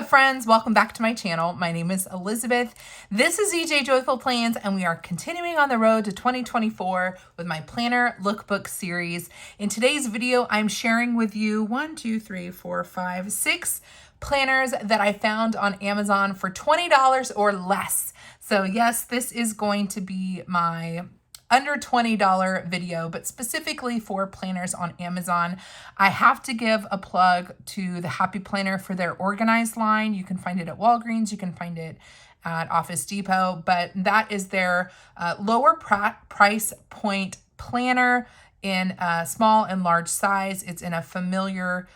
up, friends? Welcome back to my channel. My name is Elizabeth. This is EJ Joyful Plans, and we are continuing on the road to 2024 with my planner lookbook series. In today's video, I'm sharing with you 6 planners that I found on Amazon for $20 or less. So yes, this is going to be my under $20 video, but specifically for planners on Amazon. I have to give a plug to the Happy Planner for their organized line. You can find it at Walgreens, you can find it at Office Depot, but that is their lower price point planner in a small and large size. It's in a familiar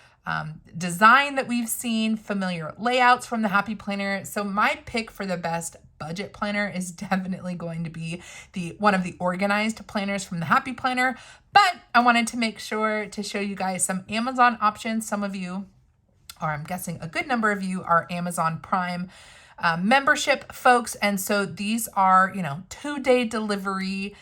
design that we've seen, familiar layouts from the Happy Planner. So my pick for the best budget planner is definitely going to be one of the organized planners from the Happy Planner. But I wanted to make sure to show you guys some Amazon options. Some of you, or I'm guessing a good number of you, are Amazon Prime membership folks. And so these are, 2-day delivery.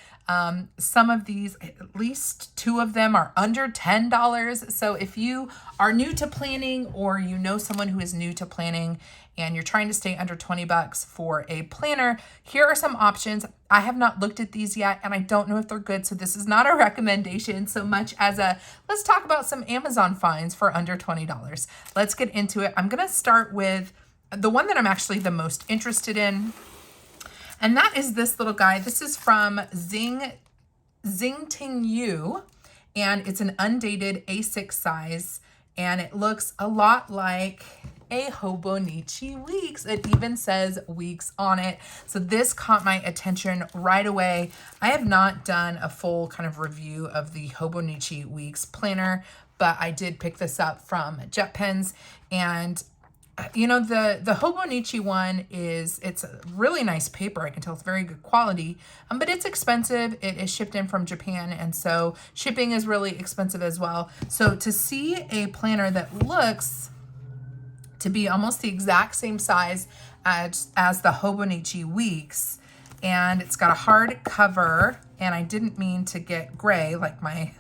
Some of these, at least 2 of them, are under $10. So if you are new to planning, or you know someone who is new to planning and you're trying to stay under 20 bucks for a planner, here are some options. I have not looked at these yet, and I don't know if they're good. So this is not a recommendation so much as let's talk about some Amazon finds for under $20. Let's get into it. I'm going to start with the one that I'm actually the most interested in. And that is this little guy. This is from Zingtingyu, and it's an undated A6 size, and it looks a lot like a Hobonichi Weeks. It even says weeks on it. So this caught my attention right away. I have not done a full kind of review of the Hobonichi Weeks planner, but I did pick this up from JetPens, and the Hobonichi one it's a really nice paper. I can tell it's very good quality, but it's expensive. It is shipped in from Japan, and so shipping is really expensive as well. So to see a planner that looks to be almost the exact same size as the Hobonichi Weeks, and it's got a hard cover, and I didn't mean to get gray like my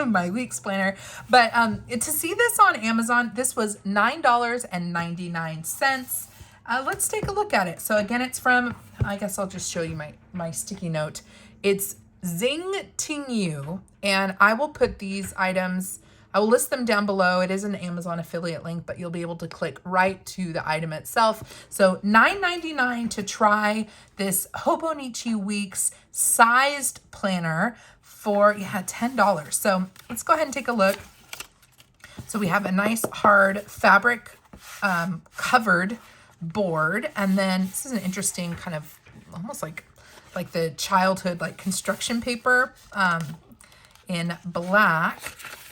my Weeks planner, but to see this on Amazon, this was $9.99. Let's take a look at it. So again, it's from, I guess I'll just show you my sticky note. It's Zingtingyu, and I will put these items, I will list them down below. It is an Amazon affiliate link, but you'll be able to click right to the item itself. So $9.99 to try this Hobonichi Weeks sized planner for $10. So let's go ahead and take a look. So we have a nice hard fabric covered board, and then this is an interesting kind of almost like the childhood construction paper in black,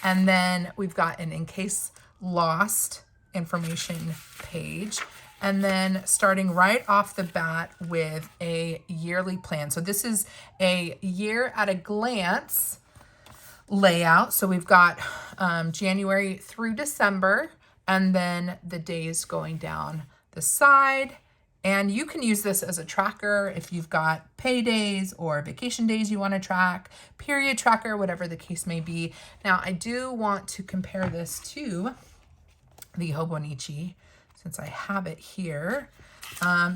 and then we've got an in case lost information page. And then starting right off the bat with a yearly plan. So this is a year at a glance layout. So we've got January through December, and then the days going down the side. And you can use this as a tracker if you've got pay days or vacation days you want to track, period tracker, whatever the case may be. Now, I do want to compare this to the Hobonichi, since I have it here.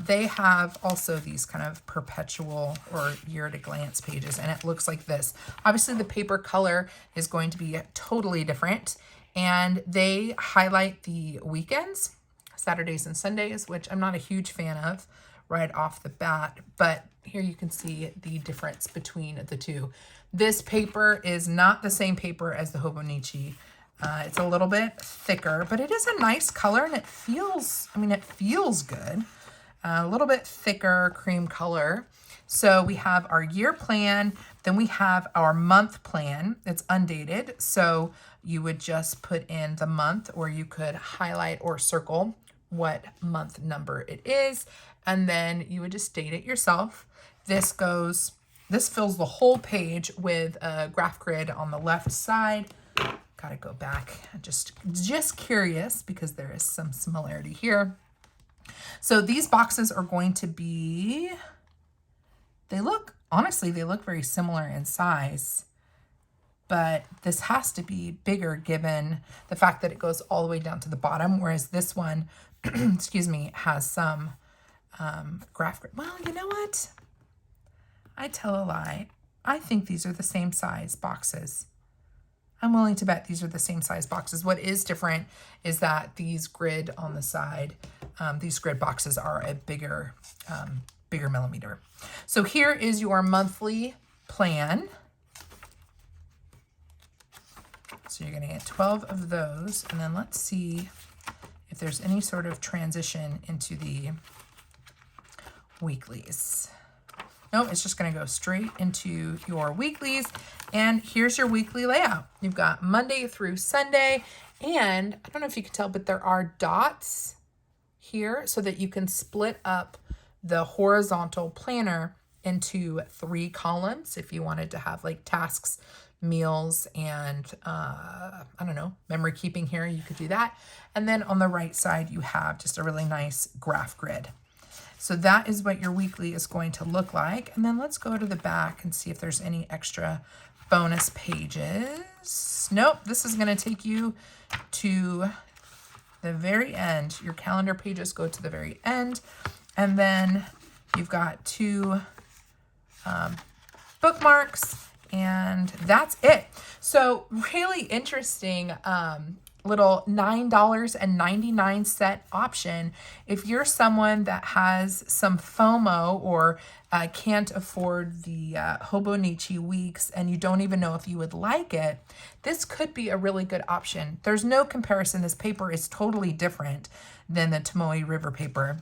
They have also these kind of perpetual or year at a glance pages, and it looks like this. Obviously the paper color is going to be totally different, and they highlight the weekends, Saturdays and Sundays, which I'm not a huge fan of right off the bat, but here you can see the difference between the two. This paper is not the same paper as the Hobonichi. It's a little bit thicker, but it is a nice color, and it feels good. A little bit thicker cream color. So we have our year plan, then we have our month plan. It's undated, so you would just put in the month, or you could highlight or circle what month number it is, and then you would just date it yourself. This fills the whole page with a graph grid on the left side. Gotta go back, just curious because there is some similarity here. So these boxes are going to be, they look very similar in size, but this has to be bigger given the fact that it goes all the way down to the bottom, whereas this one excuse me, has some graph grid. Well, you know what? I tell a lie. I think these are the same size boxes. I'm willing to bet these are the same size boxes. What is different is that these grid on the side, these grid boxes are a bigger millimeter. So here is your monthly plan. So you're going to get 12 of those. And then let's see if there's any sort of transition into the weeklies. No, it's just going to go straight into your weeklies. And here's your weekly layout. You've got Monday through Sunday. And I don't know if you can tell, but there are dots here so that you can split up the horizontal planner into 3 columns if you wanted to have like tasks, meals, and I don't know, memory keeping here. You could do that. And then on the right side, you have just a really nice graph grid. So that is what your weekly is going to look like. And then let's go to the back and see if there's any extra bonus pages. Nope, this is going to take you to the very end. Your calendar pages go to the very end. And then you've got 2 bookmarks, and that's it. So really interesting little $9.99 option. If you're someone that has some FOMO or can't afford the Hobonichi weeks and you don't even know if you would like it, this could be a really good option. There's no comparison. This paper is totally different than the Tomoe River paper.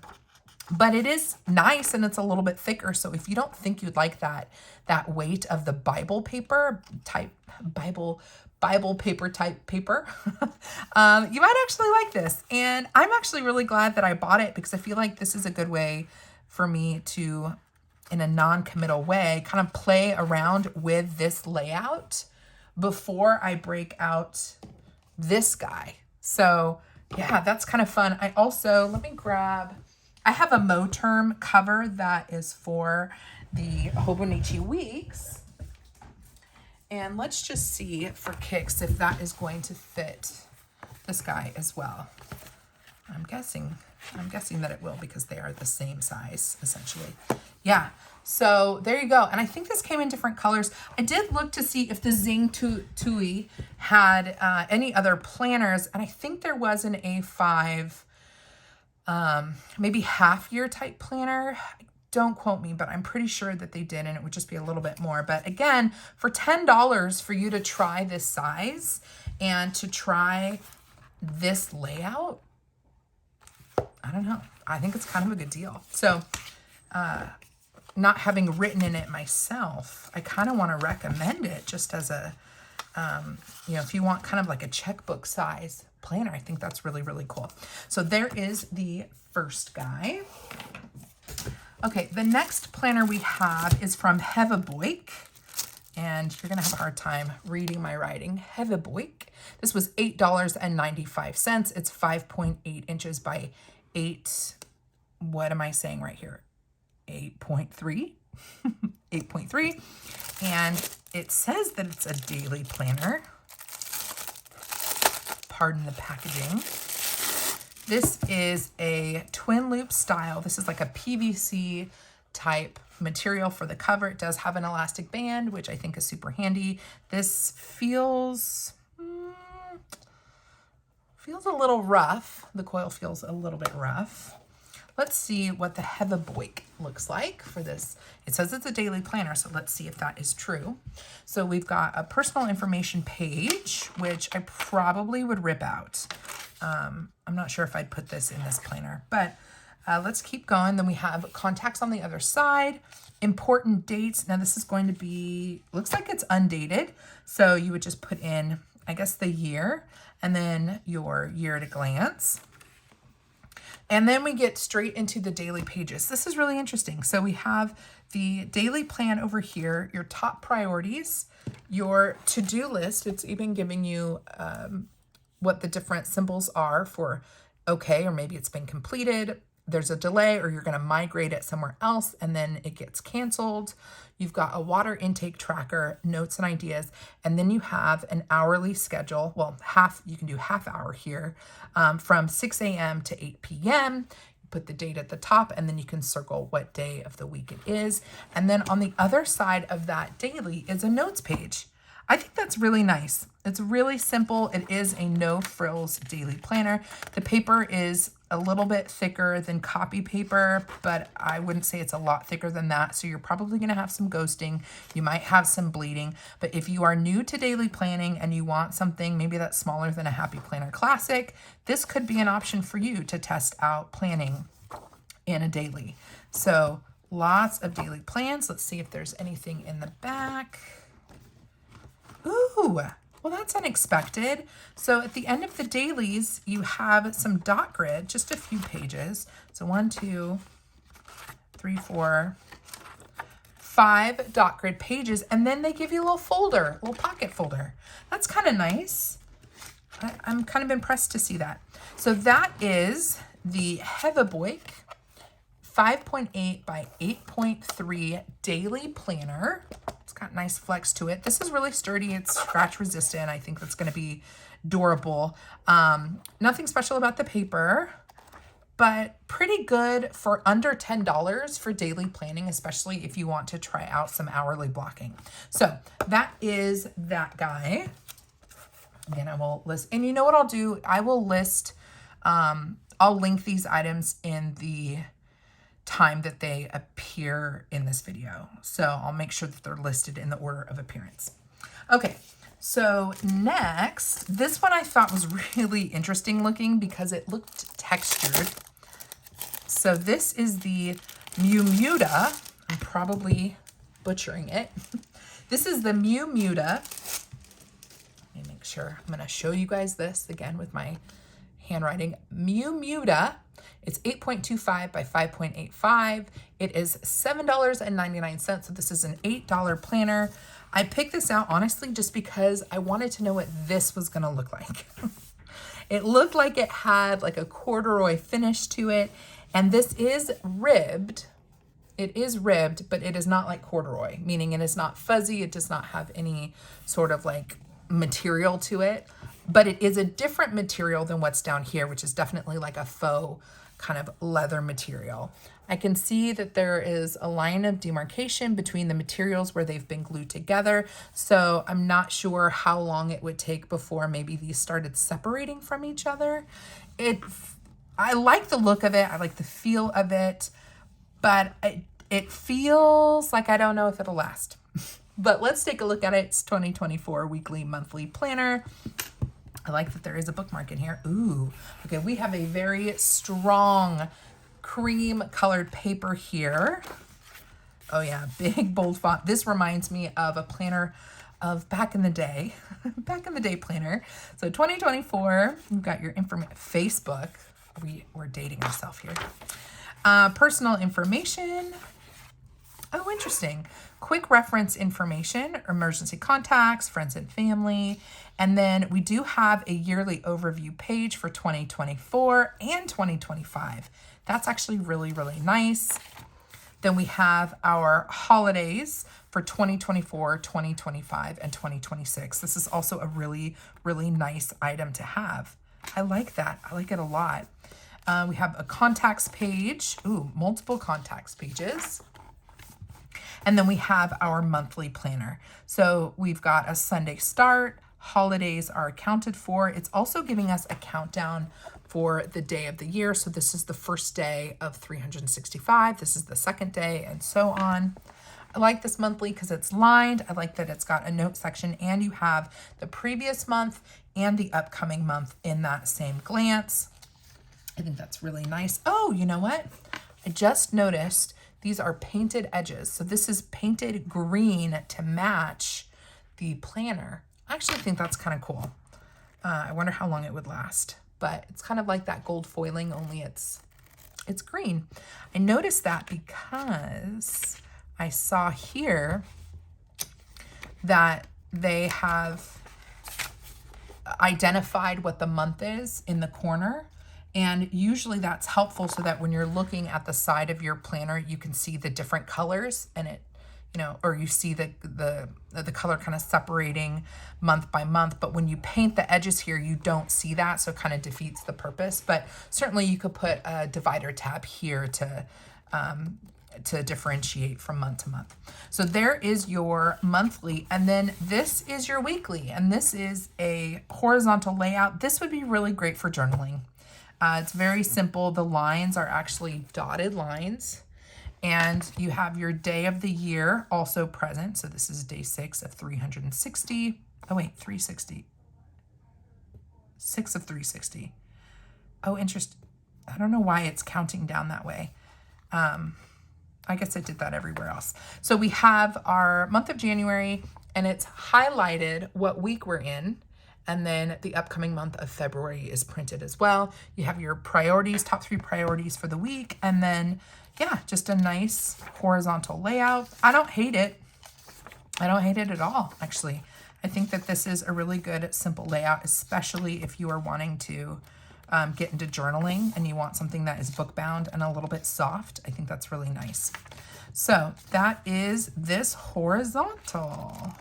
But it is nice and it's a little bit thicker. So if you don't think you'd like that weight of the Bible paper type, Bible paper type paper, you might actually like this. And I'm actually really glad that I bought it because I feel like this is a good way for me to, in a non-committal way, kind of play around with this layout before I break out this guy. So yeah, that's kind of fun. I also, I have a Moterm cover that is for the Hobonichi weeks. And let's just see for kicks if that is going to fit this guy as well. I'm guessing that it will because they are the same size essentially. Yeah, so there you go. And I think this came in different colors. I did look to see if the Zingtingyu had any other planners, and I think there was an A5 maybe half year type planner. Don't quote me, but I'm pretty sure that they did, and it would just be a little bit more. But again, for $10 for you to try this size and to try this layout, I don't know. I think it's kind of a good deal. So not having written in it myself, I kind of want to recommend it just as a, if you want kind of like a checkbook size planner, I think that's really, really cool. So there is the first guy. Okay, the next planner we have is from Heveboik, and you're gonna have a hard time reading my writing. Heveboik. This was $8.95. It's 5.8 inches by 8. What am I saying right here? 8.3. 8.3. And it says that it's a daily planner. Pardon the packaging. This is a twin loop style. This is like a PVC type material for the cover. It does have an elastic band, which I think is super handy. This feels a little rough. The coil feels a little bit rough. Let's see what the Heveboik looks like for this. It says it's a daily planner, so let's see if that is true. So we've got a personal information page, which I probably would rip out. I'm not sure if I'd put this in this planner, but let's keep going. Then we have contacts on the other side, important dates. Now this is going to be, looks like it's undated. So you would just put in, I guess, the year and then your year at a glance. And then we get straight into the daily pages. This is really interesting. So we have the daily plan over here, your top priorities, your to-do list. It's even giving you what the different symbols are for okay, or maybe it's been completed. there's a delay or you're going to migrate it somewhere else and then it gets canceled. You've got a water intake tracker, notes and ideas, and then you have an hourly schedule. Well, you can do half hour here, from 6 a.m. to 8 p.m. You put the date at the top and then you can circle what day of the week it is. And then on the other side of that daily is a notes page. I think that's really nice. It's really simple. It is a no frills daily planner. The paper is a little bit thicker than copy paper, but I wouldn't say it's a lot thicker than that. So you're probably going to have some ghosting. You might have some bleeding, but if you are new to daily planning and you want something maybe that's smaller than a Happy Planner Classic, this could be an option for you to test out planning in a daily. So lots of daily plans. Let's see if there's anything in the back. Ooh, well, that's unexpected. So at the end of the dailies, you have some dot grid, just a few pages. So 1, 2, 3, 4, 5 dot grid pages. And then they give you a little folder, a little pocket folder. That's kind of nice. I'm kind of impressed to see that. So that is the Heveboik 5.8 by 8.3 daily planner. It's got nice flex to it. This is really sturdy. It's scratch resistant. I think that's going to be durable. Nothing special about the paper, but pretty good for under $10 for daily planning, especially if you want to try out some hourly blocking. So that is that guy. Again, I will list, and you know what I'll do? I will list, I'll link these items in the time that they appear in this video. So I'll make sure that they're listed in the order of appearance. Okay, so next, this one I thought was really interesting looking because it looked textured. So this is the Ymumuda. I'm probably butchering it. This is the Ymumuda. Let me make sure. I'm going to show you guys this again with my handwriting. Ymumuda. It's 8.25 by 5.85. It is $7.99. So this is an $8 planner. I picked this out honestly just because I wanted to know what this was going to look like. It looked like it had like a corduroy finish to it. And this is ribbed. It is ribbed, but it is not like corduroy, meaning it is not fuzzy. It does not have any sort of like material to it, but it is a different material than what's down here, which is definitely like a faux kind of leather material. I can see that there is a line of demarcation between the materials where they've been glued together. So I'm not sure how long it would take before maybe these started separating from each other. I like the look of it. I like the feel of it, but it feels like I don't know if it'll last. But let's take a look at it. It's 2024 weekly monthly planner. I like that there is a bookmark in here. Ooh, okay, we have a very strong cream colored paper here. Oh yeah, big bold font. This reminds me of a planner of back in the day, planner. So 2024, you've got your Facebook. We're dating ourselves here. Personal information. Oh, interesting. Quick reference information, emergency contacts, friends and family. And then we do have a yearly overview page for 2024 and 2025. That's actually really, really nice. Then we have our holidays for 2024, 2025, and 2026. This is also a really, really nice item to have. I like that. I like it a lot. We have a contacts page. Ooh, multiple contacts pages. And then we have our monthly planner. So we've got a Sunday start. Holidays are accounted for. It's also giving us a countdown for the day of the year. So this is the first day of 365. This is the second day and so on. I like this monthly because it's lined. I like that it's got a note section and you have the previous month and the upcoming month in that same glance. I think that's really nice. Oh, you know what? I just noticed these are painted edges. So this is painted green to match the planner. I actually think that's kind of cool. I wonder how long it would last, but it's kind of like that gold foiling, only it's green. I noticed that because I saw here that they have identified what the month is in the corner. And usually that's helpful so that when you're looking at the side of your planner, you can see the different colors and it, you know, or you see the color kind of separating month by month. But when you paint the edges here, you don't see that. So it kind of defeats the purpose. But certainly you could put a divider tab here to differentiate from month to month. So there is your monthly, and then this is your weekly, and this is a horizontal layout. This would be really great for journaling. It's very simple. The lines are actually dotted lines, and you have your day of the year also present. So this is day 6 of 360. Oh wait, 360. 6 of 360. Oh, interesting. I don't know why it's counting down that way. I guess I did that everywhere else. So we have our month of January, and it's highlighted what week we're in. And then the upcoming month of February is printed as well. You have your priorities, top 3 priorities for the week. And then, yeah, just a nice horizontal layout. I don't hate it. I don't hate it at all, actually. I think that this is a really good, simple layout, especially if you are wanting to get into journaling and you want something that is book bound and a little bit soft. I think that's really nice. So that is this horizontal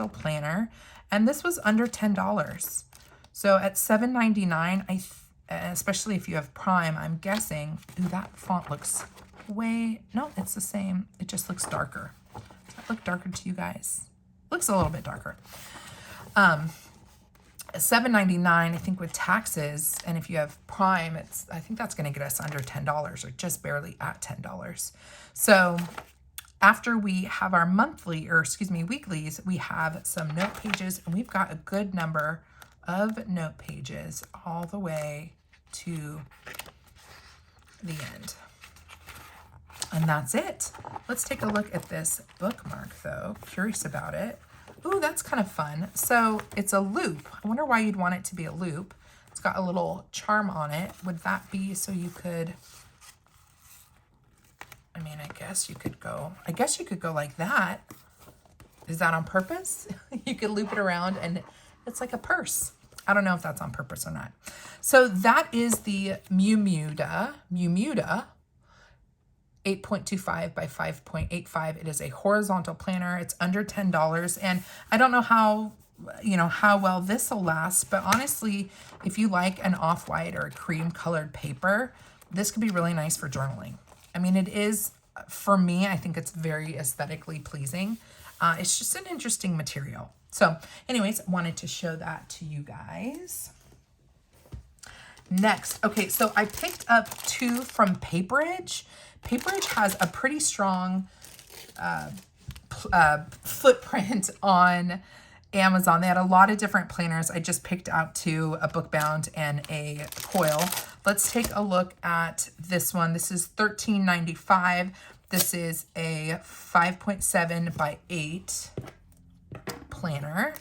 planner. And this was under $10. So at $7.99, especially if you have Prime, I'm guessing, ooh, that font looks no, it's the same. It just looks darker. Does that look darker to you guys? Looks a little bit darker. $7.99, I think with taxes, and if you have Prime, I think that's going to get us under $10 or just barely at $10. So after we have our weeklies, we have some note pages, and we've got a good number of note pages all the way to the end. And that's it. Let's take a look at this bookmark though. Curious about it. Ooh, that's kind of fun. So it's a loop. I wonder why you'd want it to be a loop. It's got a little charm on it. Would that be so you could, I mean, I guess you could go like that. Is that on purpose? You could loop it around and it's like a purse. I don't know if that's on purpose or not. So that is the Ymumuda 8.25 by 5.85. It is a horizontal planner. It's under $10. And I don't know how well this will last, but honestly, if you like an off-white or a cream colored paper, this could be really nice for journaling. I mean, it is, for me, I think it's very aesthetically pleasing. It's just an interesting material. So anyways, wanted to show that to you guys. Next, okay, so I picked up 2 from Paperage. Paperage has a pretty strong footprint on Amazon. They had a lot of different planners. I just picked out 2, a book bound and a coil. Let's take a look at this one. This is $13.95. This is a 5.7 by 8 planner.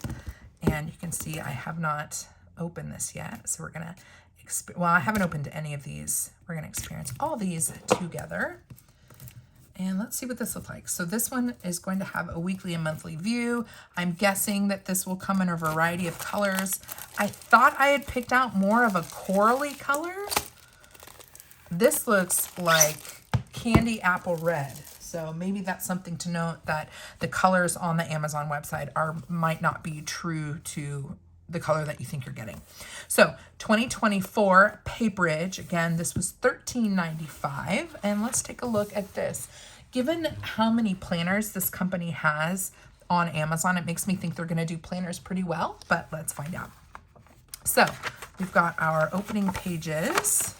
And you can see I have not opened this yet. So we're going to, well, I haven't opened any of these. We're going to experience all these together. And let's see what this looks like. So this one is going to have a weekly and monthly view. I'm guessing that this will come in a variety of colors. I thought I had picked out more of a corally color. This looks like candy apple red. So maybe that's something to note, that the colors on the Amazon website might not be true to the color that you think you're getting. So 2024 Paperage, again, this was $13.95. And let's take a look at this. Given how many planners this company has on Amazon, it makes me think they're going to do planners pretty well, but let's find out. So we've got our opening pages.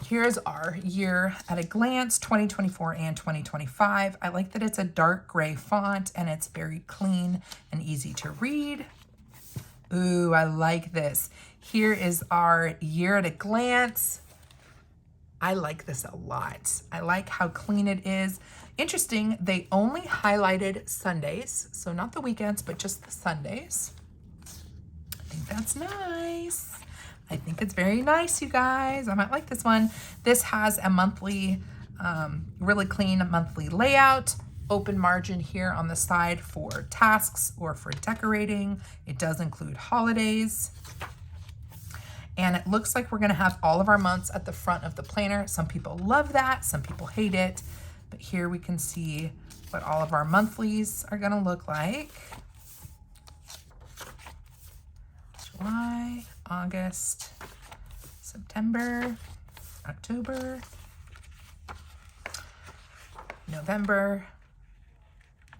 Here's our year at a glance, 2024 and 2025. I like that it's a dark gray font and it's very clean and easy to read. Ooh, I like this. Here is our year at a glance. I like this a lot. I like how clean it is. Interesting, they only highlighted Sundays, so not the weekends, but just the Sundays. I think that's nice. I think it's very nice, you guys. I might like this one. This has a monthly, really clean monthly layout. Open margin here on the side for tasks or for decorating. It does include holidays. And it looks like we're gonna have all of our months at the front of the planner. Some people love that, some people hate it. But here we can see what all of our monthlies are gonna look like. July, August, September, October, November,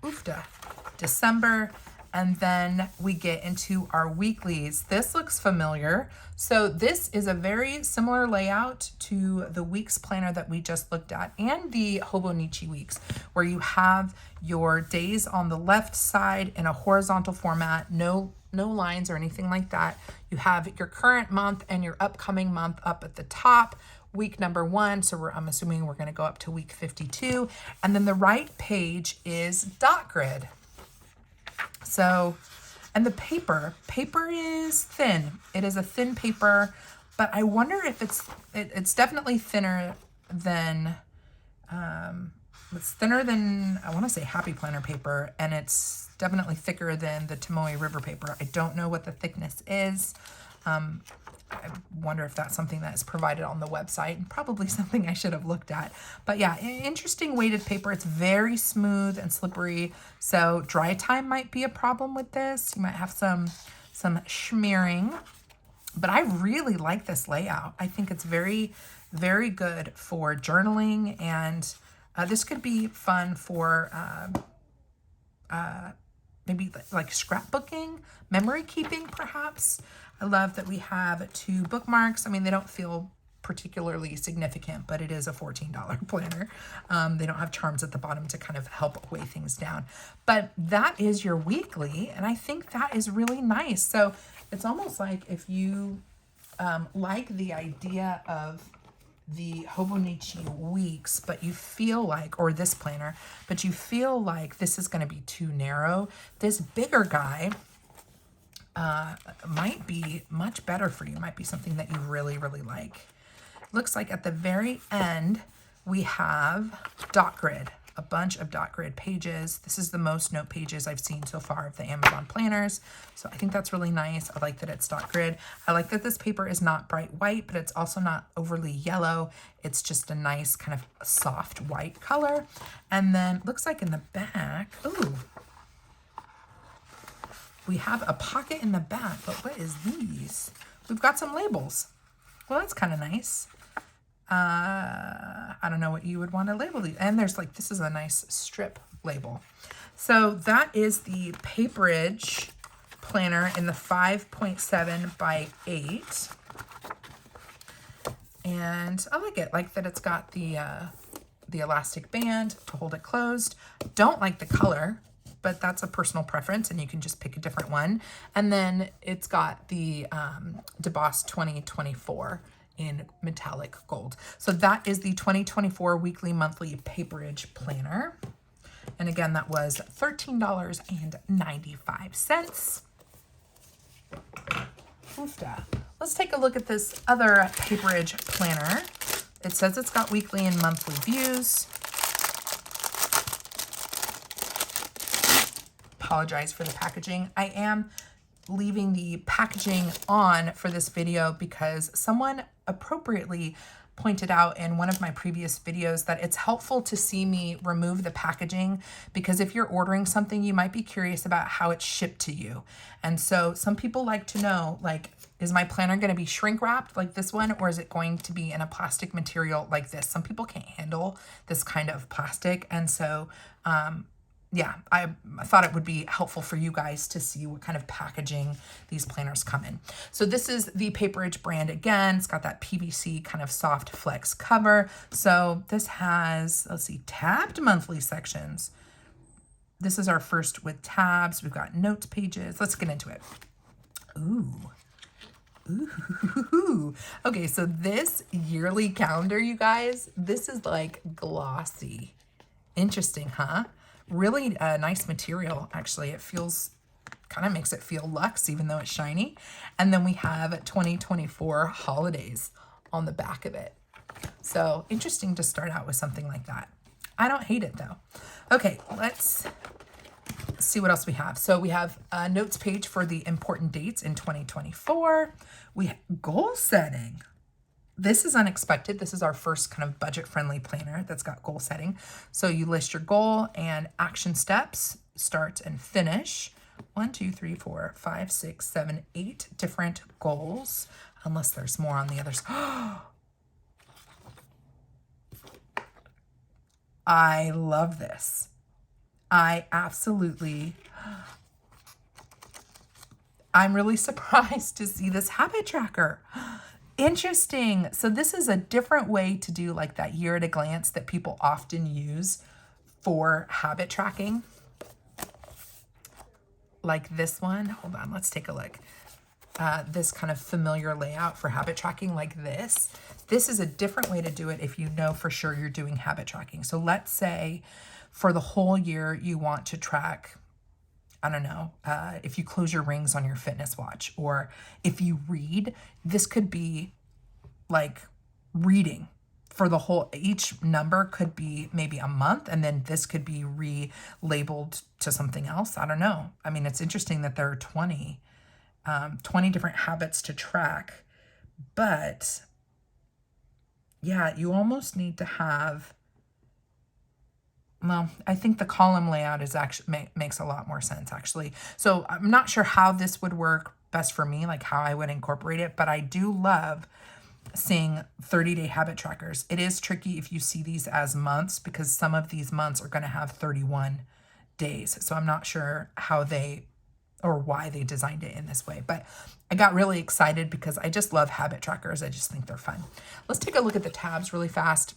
oofda, December, and then we get into our weeklies. This looks familiar. So this is a very similar layout to the weeks planner that we just looked at and the Hobonichi weeks, where you have your days on the left side in a horizontal format, no lines or anything like that. You have your current month and your upcoming month up at the top, week number 1. So I'm assuming we're going to go up to week 52. And then the right page is dot grid. So, and the paper is thin. It is a thin paper, but I wonder if it's definitely thinner than, it's thinner than, I want to say Happy Planner paper, and it's definitely thicker than the Tomoe River paper. I don't know what the thickness is. I wonder if that's something that is provided on the website, and probably something I should have looked at. But yeah, interesting weighted paper. It's very smooth and slippery. So dry time might be a problem with this. You might have some smearing, but I really like this layout. I think it's very, very good for journaling, and this could be fun for maybe like scrapbooking, memory keeping perhaps. I love that we have 2 bookmarks. I mean, they don't feel particularly significant, but it is a $14 planner. They don't have charms at the bottom to kind of help weigh things down. But that is your weekly, and I think that is really nice. So it's almost like if you like the idea of the Hobonichi weeks, but you feel like, or this planner, but you feel like this is going to be too narrow, this bigger guy might be much better for you. Might be something that you really, really like. Looks like at the very end, we have dot grid, a bunch of dot grid pages. This is the most note pages I've seen so far of the Amazon planners. So I think that's really nice. I like that it's dot grid. I like that this paper is not bright white, but it's also not overly yellow. It's just a nice kind of soft white color. And then looks like in the back, ooh, we have a pocket in the back, but what is these? We've got some labels. Well, that's kind of nice. I don't know what you would want to label these. And there's like, this is a nice strip label. So that is the Paperage planner in the 5.7 by 8. And I like that it's got the elastic band to hold it closed. Don't like the color, but that's a personal preference, and you can just pick a different one. And then it's got the DeBoss 2024 in metallic gold. So that is the 2024 weekly monthly Paperage planner. And again, that was $13.95. Oofda. Let's take a look at this other Paperage planner. It says it's got weekly and monthly views. Apologize for the packaging. I am leaving the packaging on for this video because someone appropriately pointed out in one of my previous videos that it's helpful to see me remove the packaging, because if you're ordering something, you might be curious about how it's shipped to you. And so some people like to know, like, is my planner going to be shrink wrapped like this one, or is it going to be in a plastic material like this? Some people can't handle this kind of plastic. And so, yeah, I thought it would be helpful for you guys to see what kind of packaging these planners come in. So this is the Paperage brand again. It's got that PVC kind of soft flex cover. So this has, let's see, tabbed monthly sections. This is our first with tabs. We've got notes pages. Let's get into it. Ooh. Ooh. Okay, so this yearly calendar, you guys, this is like glossy. Interesting, huh? Really nice material, actually. It feels, kind of makes it feel luxe, even though it's shiny. And then we have 2024 holidays on the back of it. So interesting to start out with something like that. I don't hate it though. Okay, let's see what else we have. So we have a notes page for the important dates in 2024. We have goal setting. This is unexpected. This is our first kind of budget-friendly planner that's got goal setting. So you list your goal and action steps, start and finish. 1, 2, 3, 4, 5, 6, 7, 8 different goals, unless there's more on the others. I love this. I'm really surprised to see this habit tracker. Interesting. So this is a different way to do like that year at a glance that people often use for habit tracking. Like this one. Hold on, let's take a look. This kind of familiar layout for habit tracking like this. This is a different way to do it if you know for sure you're doing habit tracking. So let's say for the whole year you want to track, I don't know, if you close your rings on your fitness watch, or if you read, this could be like reading for the whole, each number could be maybe a month, and then this could be relabeled to something else. I don't know. I mean, it's interesting that there are 20 different habits to track, but yeah, you almost need to have, well, I think the column layout is actually makes a lot more sense actually. So I'm not sure how this would work best for me, like how I would incorporate it, but I do love seeing 30-day habit trackers. It is tricky if you see these as months because some of these months are going to have 31 days. So I'm not sure how they or why they designed it in this way, but I got really excited because I just love habit trackers. I just think they're fun. Let's take a look at the tabs really fast.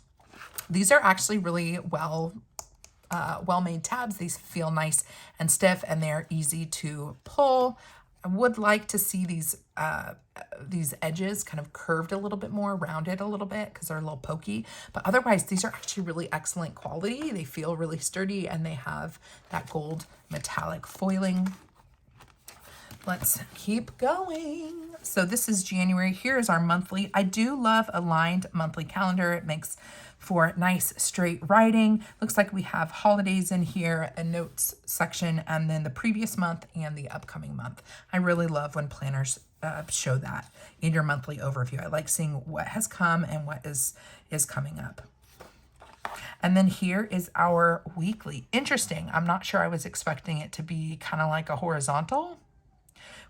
These are actually really well-made tabs. These feel nice and stiff and they're easy to pull. I would like to see these edges kind of curved a little bit more, rounded a little bit because they're a little pokey. But otherwise, these are actually really excellent quality. They feel really sturdy and they have that gold metallic foiling. Let's keep going. So this is January. Here's our monthly. I do love a lined monthly calendar. It makes for nice straight writing. Looks like we have holidays in here, a notes section, and then the previous month and the upcoming month. I really love when planners show that in your monthly overview. I like seeing what has come and what is coming up. And then here is our weekly. Interesting. I'm not sure I was expecting it to be kind of like a horizontal.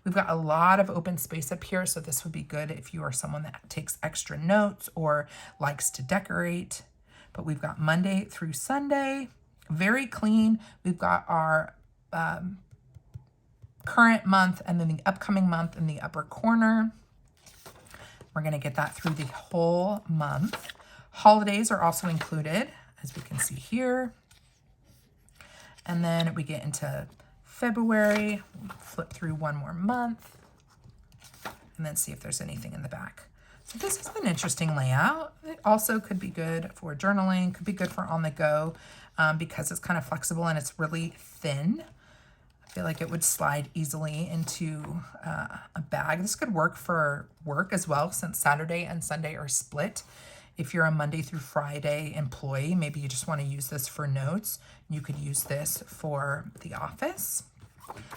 We've got a lot of open space up here, so this would be good if you are someone that takes extra notes or likes to decorate. But we've got Monday through Sunday, very clean. We've got our current month and then the upcoming month in the upper corner. We're going to get that through the whole month. Holidays are also included, as we can see here. And then we get into February, flip through one more month, and then see if there's anything in the back. So this is an interesting layout. It also could be good for journaling, could be good for on the go because it's kind of flexible and it's really thin. I feel like it would slide easily into a bag. This could work for work as well, since Saturday and Sunday are split. If you're a Monday through Friday employee, maybe you just want to use this for notes. You could use this for the office.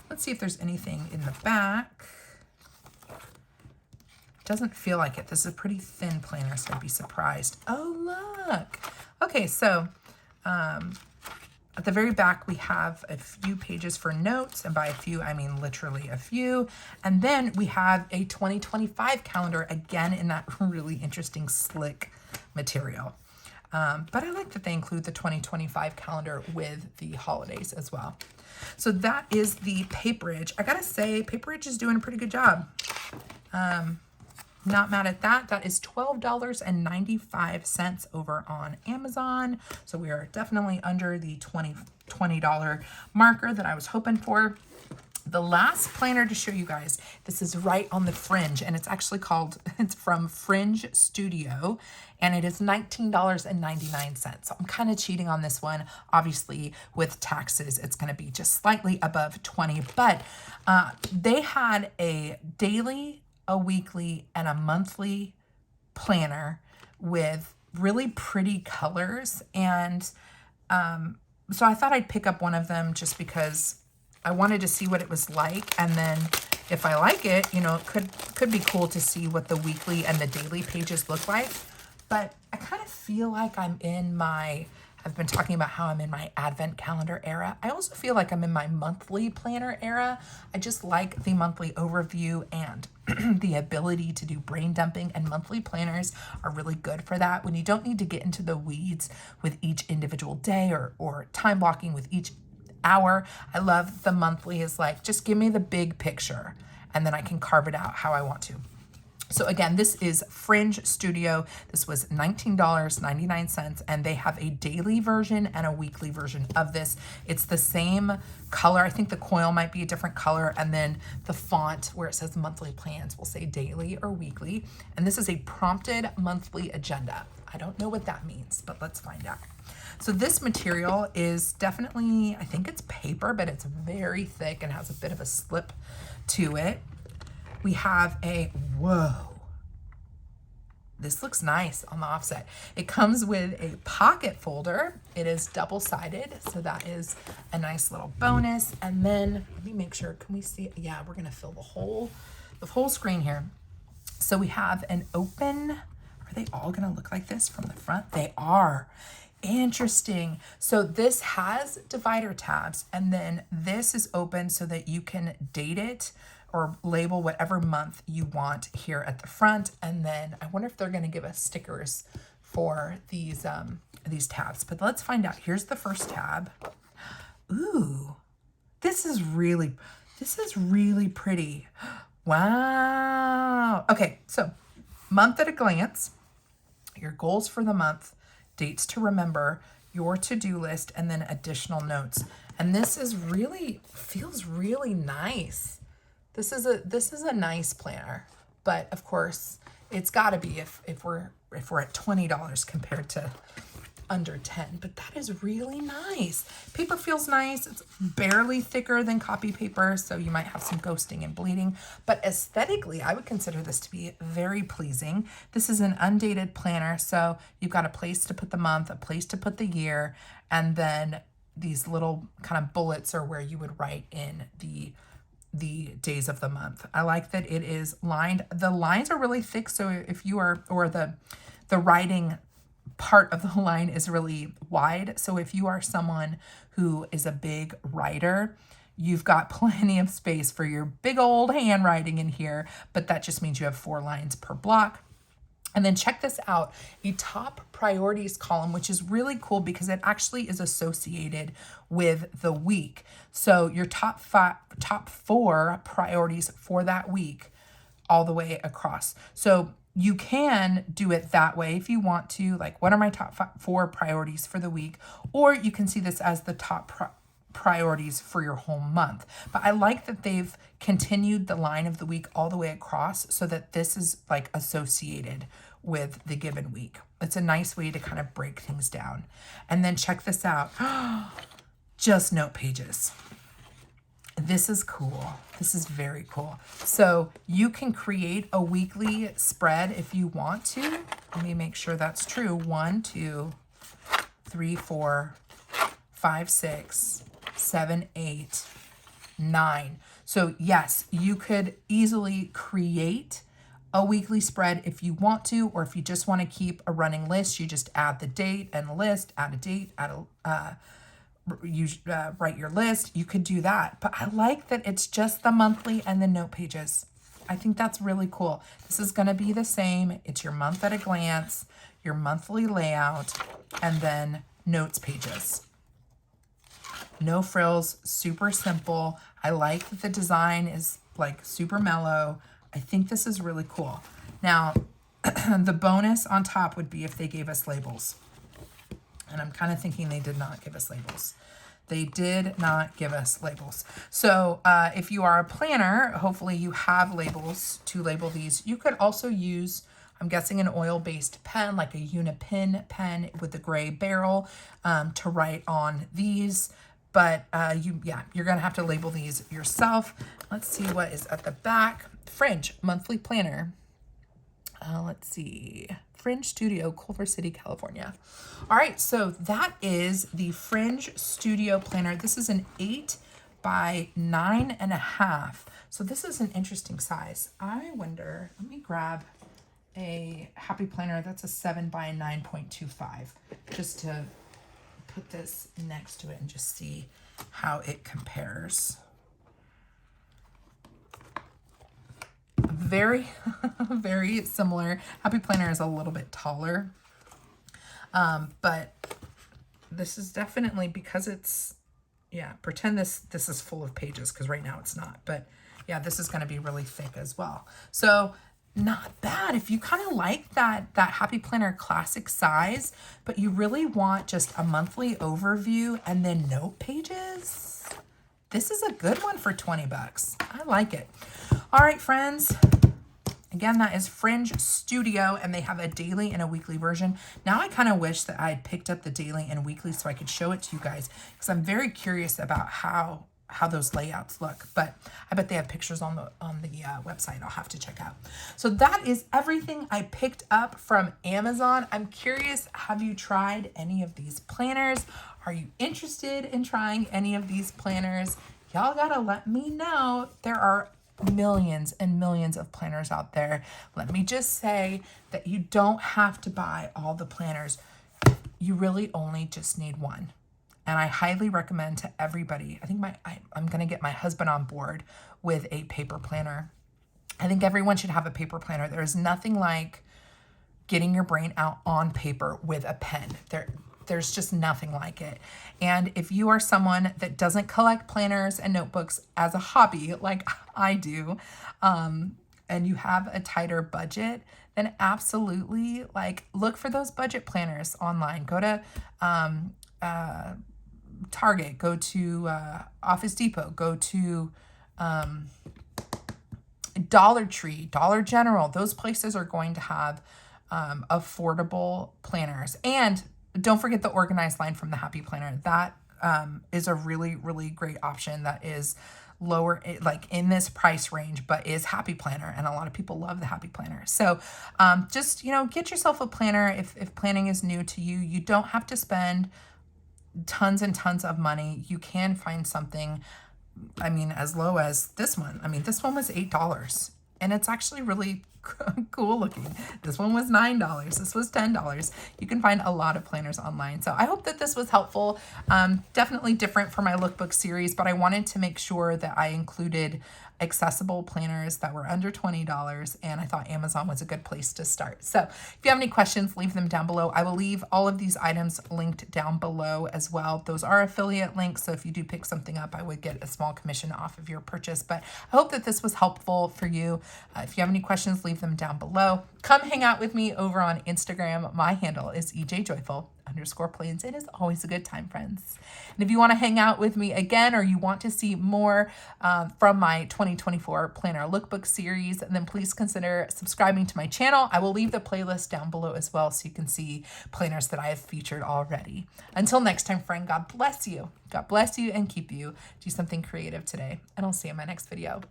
Let's see if there's anything in the back. Doesn't feel like it. This is a pretty thin planner, so I'd be surprised. Oh, look. Okay, so at the very back, we have a few pages for notes, and by a few, I mean literally a few. And then we have a 2025 calendar, again, in that really interesting slick material. But I like that they include the 2025 calendar with the holidays as well. So that is the Paperage. I gotta say, Paperage is doing a pretty good job. Not mad at that. That is $12.95 over on Amazon. So we are definitely under the $20 marker that I was hoping for. The last planner to show you guys, this is right on the Fringe, and it's actually called, it's from Fringe Studio, and it is $19.99. So I'm kind of cheating on this one. Obviously, with taxes, it's going to be just slightly above 20, but they had a daily, a weekly, and a monthly planner with really pretty colors, and so I thought I'd pick up one of them just because I wanted to see what it was like, and then if I like it, you know, it could be cool to see what the weekly and the daily pages look like. But I kind of feel like I'm in my, I've been talking about how I'm in my advent calendar era. I also feel like I'm in my monthly planner era. I just like the monthly overview and the ability to do brain dumping, and monthly planners are really good for that when you don't need to get into the weeds with each individual day or time blocking with each hour. I love the monthly is like, just give me the big picture and then I can carve it out how I want to. So again, this is Fringe Studio. This was $19.99, and they have a daily version and a weekly version of this. It's the same color. I think the coil might be a different color, and then the font where it says monthly plans will say daily or weekly. And this is a prompted monthly agenda. I don't know what that means, but let's find out. So this material is definitely, I think it's paper, but it's very thick and has a bit of a slip to it. We have a, whoa, this looks nice on the offset. It comes with a pocket folder. It is double-sided, so that is a nice little bonus. And then, let me make sure, can we see? Yeah, we're gonna fill the whole screen here. So we have an open, are they all gonna look like this from the front? They are. Interesting. So this has divider tabs, and then this is open so that you can date it or label whatever month you want here at the front. And then I wonder if they're going to give us stickers for these tabs, but let's find out. Here's the first tab. Ooh, this is really pretty. Wow. Okay. So month at a glance, your goals for the month, dates to remember, your to-do list, and then additional notes. And this is really, feels really nice. This is a nice planner, but of course it's got to be if we're at $20 compared to under 10. But that is really nice. Paper feels nice. It's barely thicker than copy paper, so you might have some ghosting and bleeding. But aesthetically, I would consider this to be very pleasing. This is an undated planner, so you've got a place to put the month, a place to put the year, and then these little kind of bullets are where you would write in the days of the month. I like that it is lined. The lines are really thick, so if you are, or the writing part of the line is really wide. So if you are someone who is a big writer, you've got plenty of space for your big old handwriting in here, but that just means you have 4 lines per block. And then check this out, a top priorities column, which is really cool because it actually is associated with the week. So your top 4 priorities for that week all the way across. So you can do it that way if you want to, like, what are my top 4 priorities for the week? Or you can see this as the top priorities for your whole month. But I like that they've continued the line of the week all the way across so that this is like associated with the given week. It's a nice way to kind of break things down. And then check this out. Just note pages. This is cool. This is very cool. So you can create a weekly spread if you want to. Let me make sure that's true. 1, 2, 3, 4, 5, 6, 7, 8, 9. So yes, you could easily create a weekly spread if you want to, or if you just want to keep a running list, you just add the date and the list, add a date, write your list. You could do that. But I like that it's just the monthly and the note pages. I think that's really cool. This is going to be the same. It's your month at a glance, your monthly layout, and then notes pages. No frills, super simple. I like that the design is like super mellow. I think this is really cool. Now, the bonus on top would be if they gave us labels. And I'm kind of thinking they did not give us labels. They did not give us labels. So if you are a planner, hopefully you have labels to label these. You could also use, I'm guessing, an oil-based pen, like a Unipin pen with the gray barrel to write on these. But you're gonna have to label these yourself. Let's see what is at the back. Fringe monthly planner. Let's see. Fringe Studio, Culver City, California. All right, so that is the Fringe Studio Planner. This is an 8 by 9.5. So this is an interesting size. I wonder, let me grab a Happy Planner that's a 7 by 9.25 just to put this next to it and just see how it compares. Very, very similar. Happy Planner is a little bit taller, but this is definitely, because it's, yeah, pretend this is full of pages, because right now it's not, but yeah, this is going to be really thick as well. So not bad if you kind of like that Happy Planner classic size, but you really want just a monthly overview and then note pages. This is a good one for 20 bucks. I like it. All right, friends. Again, that is Fringe Studio, and they have a daily and a weekly version. Now I kind of wish that I had picked up the daily and weekly so I could show it to you guys, because I'm very curious about how those layouts look, but I bet they have pictures on the website. I'll have to check out. So that is everything I picked up from Amazon. I'm curious, have you tried any of these planners? Are you interested in trying any of these planners? Y'all gotta let me know. There are millions and millions of planners out there. Let me just say that you don't have to buy all the planners. You really only just need one. And I highly recommend to everybody. I think I'm going to get my husband on board with a paper planner. I think everyone should have a paper planner. There's nothing like getting your brain out on paper with a pen. There's just nothing like it. And if you are someone that doesn't collect planners and notebooks as a hobby like I do, and you have a tighter budget, then absolutely look for those budget planners online. Go to Target, go to Office Depot, go to Dollar Tree, Dollar General. Those places are going to have affordable planners. And don't forget the organized line from the Happy Planner. That is a really, really great option that is lower, in this price range, but is Happy Planner. And a lot of people love the Happy Planner. So just, get yourself a planner. If planning is new to you, you don't have to spend tons and tons of money. You can find something, as low as this one. This one was $8 and it's actually really cool looking. This one was $9. This was $10. You can find a lot of planners online. So I hope that this was helpful. Definitely different for my lookbook series, but I wanted to make sure that I included accessible planners that were under $20, and I thought Amazon was a good place to start. So if you have any questions, leave them down below. I will leave all of these items linked down below as well. Those are affiliate links, so if you do pick something up, I would get a small commission off of your purchase. But I hope that this was helpful for you. If you have any questions, leave them down below. Come hang out with me over on Instagram. My handle is ejjoyful_plans. It is always a good time, friends. And if you want to hang out with me again, or you want to see more from my 2024 planner lookbook series, then please consider subscribing to my channel. I will leave the playlist down below as well, so you can see planners that I have featured already. Until next time, friend, God bless you. God bless you and keep you. Do something creative today, and I'll see you in my next video.